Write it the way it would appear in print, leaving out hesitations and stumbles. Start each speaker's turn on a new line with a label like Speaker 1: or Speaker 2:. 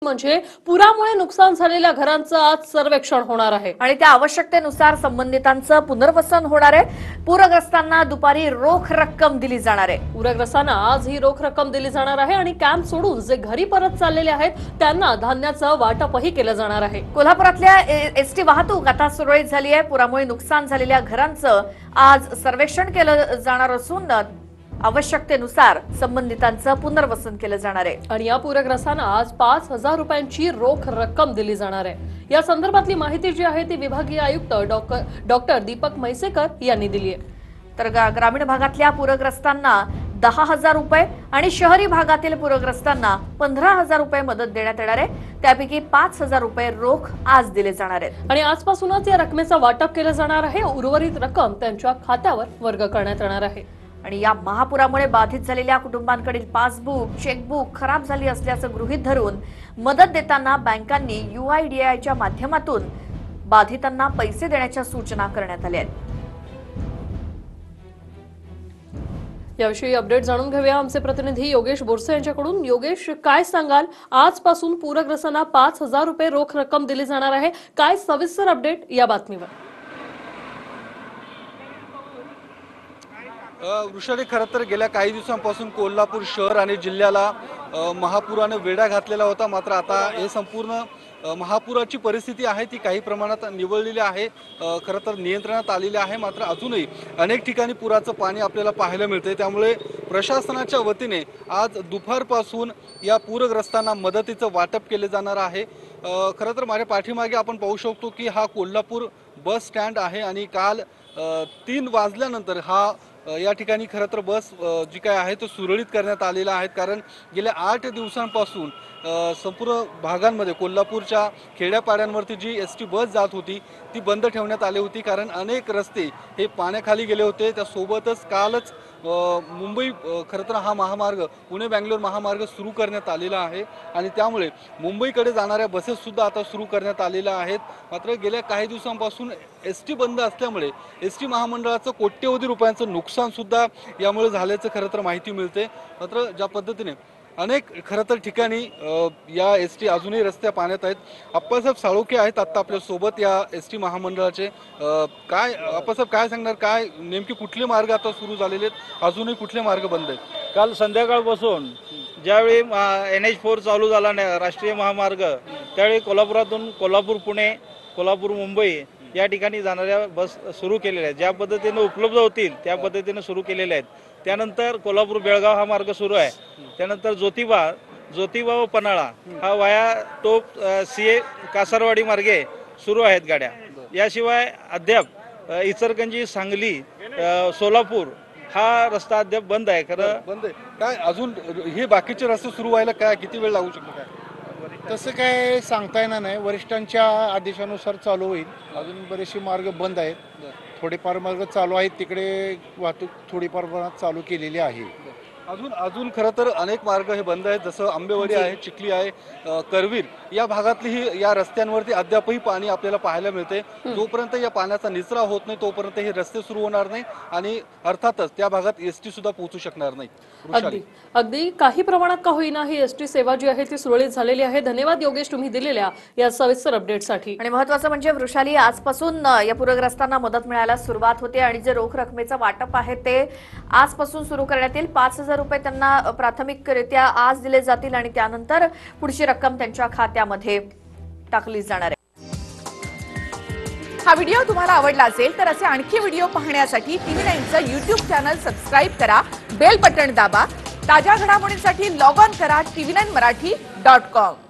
Speaker 1: म्हणजे पुरामुळे नुकसान झालेल्या घरांचं आज सर्वेक्षण होणार आहे
Speaker 2: आणि त्या आवश्यकतेनुसार संबंधितांचं पुनर्वसन होणार आहे। पूरग्रस्तांना दुपारी रोख रक्कम दिली जाणार आहे।
Speaker 1: पूरग्रस्तांना आज ही रोख रक्कम दिली जाणार आहे आणि कॅम्प सोडून जे घरी परत चाललेले आहेत त्यांना धान्याचं वाटपही केलं जाणार आहे।
Speaker 2: कोल्हापुरातल्या एसटी वाहतूक आता सुरळीत झाली आहे। पुरामुळे नुकसान झालेल्या घरांचं आज सर्वेक्षण केलं जाणार असून आवश्यकतेनुसार संबंधितांचं पुनर्वसन केलं जाणार आहे
Speaker 1: आणि या पूरग्रस्तांना आज 5,000 रुपयांची रोख रक्कम दिली जाणार आहे। या संदर्भातली माहिती जी आहे ती विभागीय आयुक्त डॉक्टर दीपक म्हैसेकर यांनी दिली आहे।
Speaker 2: तर ग्रामीण भागातल्या पूरग्रस्तांना 10,000 रुपये आणि शहरी भागातील पूरग्रस्तांना 15,000 रुपये मदत देण्यात येणार आहे। त्यापैकी 5,000 रुपये रोख आज दिले जाणार आहेत
Speaker 1: आणि आजपासूनच या रकमेचं वाटप केलं जाणार आहे। उर्वरित रक्कम त्यांच्या खात्यावर वर्ग करण्यात येणार आहे।
Speaker 2: आणि या महापुरामुळे बाधित झालेल्या कुटुंबांकडील पासबुक चेकबुक खराब झाली असल्याचं गृहीत धरून मदत देताना बँकांनी UIDAIच्या माध्यमातून बाधितांना पैसे देण्याच्या सूचना करण्यात आल्या आहेत।
Speaker 1: याविषयी अपडेट जाणून घेऊया आमचे प्रतिनिधी योगेश बोरसे यांच्याकडून। योगेश, काय सांगाल, आजपासून पूरग्रस्तांना 5,000 रुपये रोख रक्कम दिली जाणार आहे, काय सविस्तर अपडेट या बातमीवर?
Speaker 3: वृषाली, खरं तर गेल्या काही दिवसांपासून कोल्हापूर शहर आणि जिल्ह्याला महापुराने वेढा घातलेला होता। मात्र आता हे संपूर्ण महापुराची परिस्थिती आहे ती काही प्रमाणात निवळलेली आहे, खरं तर नियंत्रणात आलेली आहे। मात्र अजूनही अनेक ठिकाणी पुराचं पाणी आपल्याला पाहायला मिळते। त्यामुळे प्रशासनाच्या वतीने आज दुपारपासून या पूरग्रस्तांना मदतीचं वाटप केले जाणार आहे। खरं तर माझ्या पाठीमागे आपण पाहू शकतो की हा कोल्हापूर बस स्टँड आहे आणि काल 3 वाजल्यानंतर या ठिकाणी खरं तर बस जी काय आहे तो सुरळीत करण्यात आलेला आहे। कारण गेल्या 8 दिवसांपासून संपूर्ण भागांमध्ये कोल्हापूरच्या खेड्यापाड्यांवरती जी एसटी बस जात होती ती बंद ठेवण्यात आली होती, कारण अनेक रस्ते हे पाण्याखाली गेले होते। त्यासोबतच कालच मुंबई खरं तर हा महामार्ग पुणे बेंगलोर महामार्ग सुरू करण्यात आलेला आहे आणि त्यामुळे मुंबईकडे जाणाऱ्या बसेस सुद्धा आता सुरू करण्यात आलेल्या आहेत। मात्र गेल्या काही दिवसांपासून एसटी बंद असल्यामुळे एसटी महामंडळाचं कोट्यवधी रुपयांचं नुकसान सुद्धा यामुळे झाल्याचं खरं तर माहिती मिळते। मात्र ज्या पद्धतीने अनेक खरं तर ठिकाणी या एसटी अजूनही रस्त्या पाण्यात आहेत। अप्पासाहेब साळोखे आहेत आता आपल्या सोबत या एसटी महामंडळाचे। काय अप्पासाहेब, काय सांगणार, काय नेमके कुठले मार्ग आता सुरू झालेले आहेत, अजूनही कुठले मार्ग बंद आहेत?
Speaker 4: काल संध्याकाळपासून ज्यावेळी NH4 चालू झाला राष्ट्रीय महामार्ग, त्यावेळी कोल्हापुरातून कोल्हापूर पुणे, कोल्हापूर मुंबई या ठिकाणी जाणाऱ्या बस सुरू केलेल्या आहेत। ज्या पद्धतीने उपलब्ध होतील त्या पद्धतीने सुरू केलेल्या आहेत। त्यानंतर कोल्हापूर बेळगाव हा मार्ग सुरू आहे। त्यानंतर ज्योतिबा व पन्हाळा हा वाया टोप CA कासारवाडी मार्गे सुरू आहेत गाड्या। याशिवाय अद्याप इचलकरंजी, सांगली, सोलापूर हा रस्ता अद्याप बंद आहे। खरं
Speaker 3: बंद आहे काय? अजून हे बाकीचे रस्ते सुरू व्हायला काय किती वेळ लागू शकतो? काय
Speaker 5: तसं काय सांगता येणार नाही, वरिष्ठांच्या आदेशानुसार चालू होईल। अजून बरेचसे मार्ग बंद आहेत, थोडेफार मार्ग चालू आहेत, तिकडे वाहतूक थोडीफार प्रमाणात चालू केलेली आहे।
Speaker 3: अजून खरं तर अनेक मार्ग हे बंद आहेत, जसं आंबेवाडी आहे, चिखली आहे, करवीर या भागातली या रस्त्यांवरती अद्यापही पाणी आपल्याला पाहायला मिळते। जोपर्यंत या पाण्याचा निचरा होत नाही तोपर्यंत हे रस्ते सुरू होणार नाही आणि अर्थातच त्या भागात एसटी सुद्धा पोहोचू शकणार नाही।
Speaker 1: अगदी काही प्रमाणात का होईना ही एसटी सेवा जी आहे ती सुरळीत झालेली आहे। धन्यवाद योगेश, तुम्ही दिलेल्या या सविस्तर अपडेटसाठी।
Speaker 2: आणि महत्त्वाचं म्हणजे वृषाली, आजपासून या पूरग्रस्तांना मदत मिळायला सुरुवात होते आणि जे रोख रकमेचं वाटप आहे ते आजपासून सुरू करण्यात येईल। 5,000 रुपये त्यांना प्राथमिकरित्या आज दिले जातील आणि त्यानंतर पुढची रक्कम त्यांच्या खात्यामध्ये टाकली जाणार आहे।
Speaker 6: हा व्हिडिओ तुम्हाला आवडला असेल तर असे आणखी व्हिडिओ पाहण्यासाठी TV9चं YouTube चॅनल सबस्क्राइब करा, बेल बटन दाबा। ताज्या घडामोडींसाठी लॉग ऑन करा TV9marathi.com।